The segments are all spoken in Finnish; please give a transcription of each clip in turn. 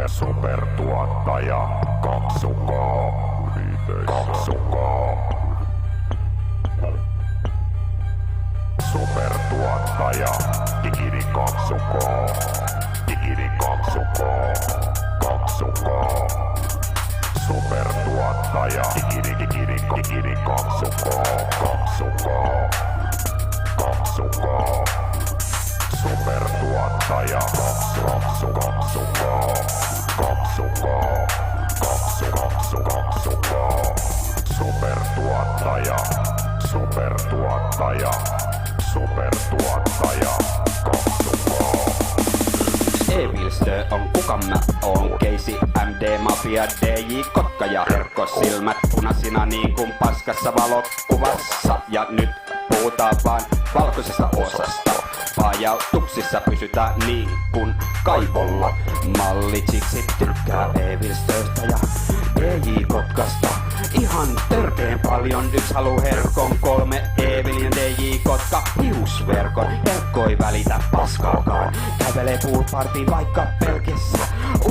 Super tuottaja. Kaksukaa. Super tuottaja. Digidi kaksukaa. Super tuottaja. Digidi kaksukaa. Super tuottaja. Kaksukaa. Super tuottaja. Kaksukaa. Evilstö on kuka mä oon, Keisi, MD, Mafia, DJ, Kotka ja Herkko. Silmät punaisina niin kuin paskassa valokuvassa. Ja nyt puhutaan vaan valkoisesta osasta. Vajautuksissa pysytään niin kuin kaivolla. Mallitsiksi tykkää Evilstöstä ja DJ Kotkasta. Ihan törkeen paljon, yks haluu Herkon, 3 Evil ja DJ Kotka hiusverkon. Herkko ei välitä paskaakaan, kävelee poolpartiin vaikka pelkissä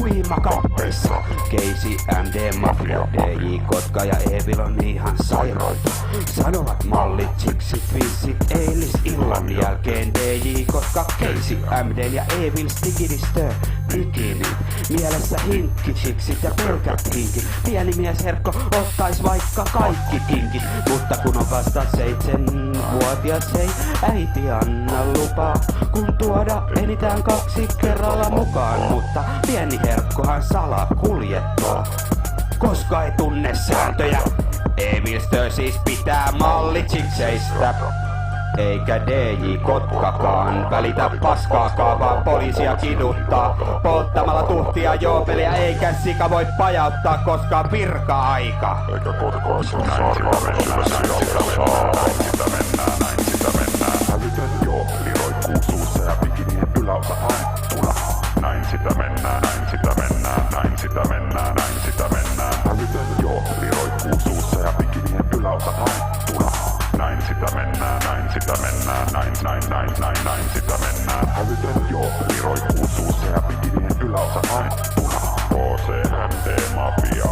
uimakappeissa. Keisi, MD, Mafia, DJ Kotka ja Evil on ihan sairaita. Sanovat mallit, chiksit, twissit, eilis illan jälkeen DJ Kotka, Keisi, MD ja Evil stigidistö. Bikini, mielessä hinkki, chiksit ja pelkät hinkit. Pieni mies Herkko ottais vaikka kaikki kinkit, mutta kun on vasta 7-vuotias ei äiti anna lupaa, kun tuoda enintään 2 kerralla mukaan. Mutta pieni Herkkohan salaa kuljettaa, koska ei tunne sääntöjä. Evilstö siis pitää malli chikseistä. Eikä DJ Kotkakaan välitä paskaakaan, vaan poliisia kiduttaa polttamalla tuhtia joopeliä, eikä sika voi pajauttaa koskaan virka-aika. Eikä Kotkaassa näin sitä mennään. Hävytön joopeli roikkuu suussa ja bikinien yläosa haettuna. Näin sitä mennään. Hävytön joopeli roikkuu suussa ja bikinien yläosa haettuna. Näin sitä mennään. Hävytön joopeli roikkuu suussa ja bikinien yläosa haettuna. KCMD Mafia.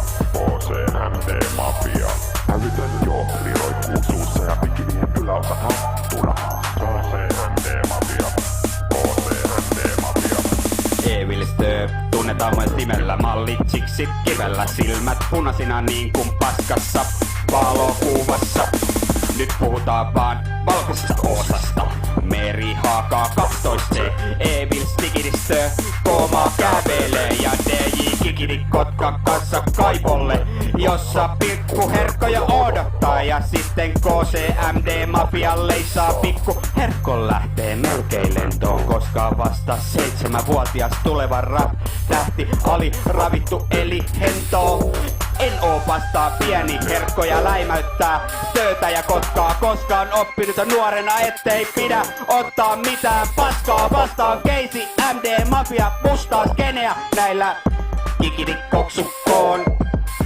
Hävytön joopeli roikkuu suussa ja bikinien yläosa haettuna. KCMD Mafia. Evilstö tunnetaan myös nimellä mallitsiksi kivellä, silmät punaisina niin kuin paskassa valokuvassa. Nyt puhutaan vaan valkoisesta osasta. Meri haakaa 12C, Evil stigidistö, koma kävelee ja DJ Kikidi Kotkan kanssa kaivolle, jossa pikku Herkkoja odottaa. Ja sitten KCMD Mafia leissaa pikku Herkko lähtee melkein lentoon, koska vasta 7-vuotias tuleva rap-tähti aliravittu eli hentoo. En oo vastaa pieni Herkkoja läimäyttää töötä ja Kotkaa, koskaan oppinut nuorena ettei pidä ottaa mitään paskaa vastaan. Keisi, MD, Mafia, mustaa skeneä näillä kikidikoksukkoon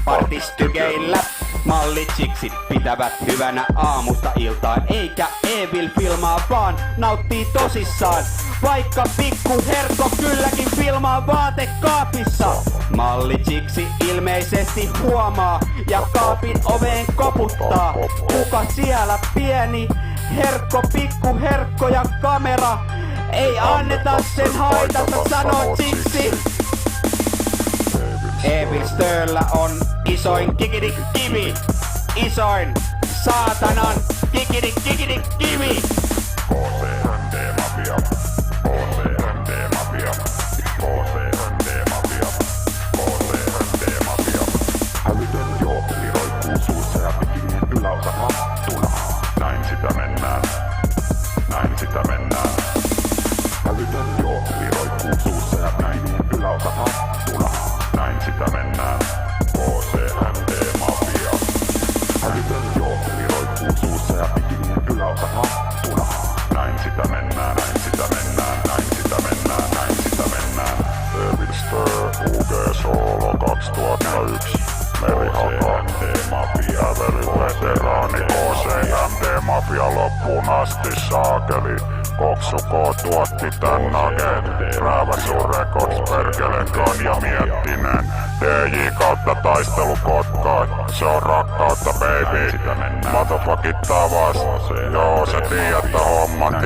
partistykeillä. Mallitsiksit pitävät hyvänä aamusta iltaan, eikä Evil filmaa vaan nauttii tosissaan. Vaikka pikku Herkko kylläkin filmaa vaatekaapissa. Mallitsiksi ilmeisesti huomaa ja kaapin oveen koputtaa. Kuka siellä pieni Herkko, pikku Herkko ja kamera? Ei anneta sen haitata, sanoo Chiksi. Evilstöllä on isoin kikidikivi. Isoin saatanan kikidikivi. KCMD Mafia. Hävytön joopeli roikkuu suussa ja bikinien yläosa hattuna. Näin sitä mennään. Hävytön joopeli roikkuu suussa ja bikinien yläosa hattuna. Näin sitä mennään. KCMD Mafia. Hävytön joopeli roikkuu suussa ja bikinien yläosa hattuna. Näin sitä mennään. Evilstö UG Solo 2001. KCMD Mafia, veteraani KCMD Mafia loppuun asti saakeli. Koksuko tuotti tän nagen. Rääväsu Records perkelekaan ja miettinen. DJ kautta taistelukotkaat. Se on rakkautta baby. Matofakit tavas. Joo sä tiedät homman.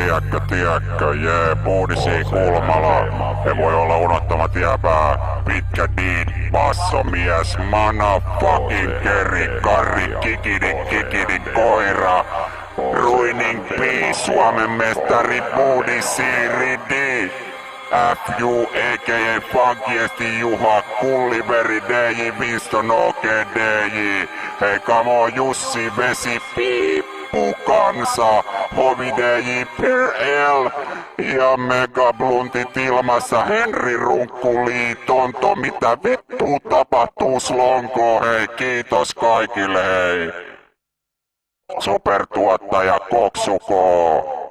Tiedätkö jee. Puudisi kulmala. Ei voi olla unohtamat jäbää. Pitkä diit. Bassomies. Motherfucking keri. Karri. Kikidi koira. Ruining P, Suomen mestari Budi Siridi. FU, a.k.a. Funkiesti Juha, Kulliveri DJ, Winston OG-DJ. Hei kamo Jussi Vesi, Piippu Kansa, Hovi DJ, Per L. Ja Mega Bluntit ilmassa, Henri Runkkuliitonto. Mitä vittua tapahtuu Slonko? Hei kiitos kaikille hei. Supertuottaja Koksuko.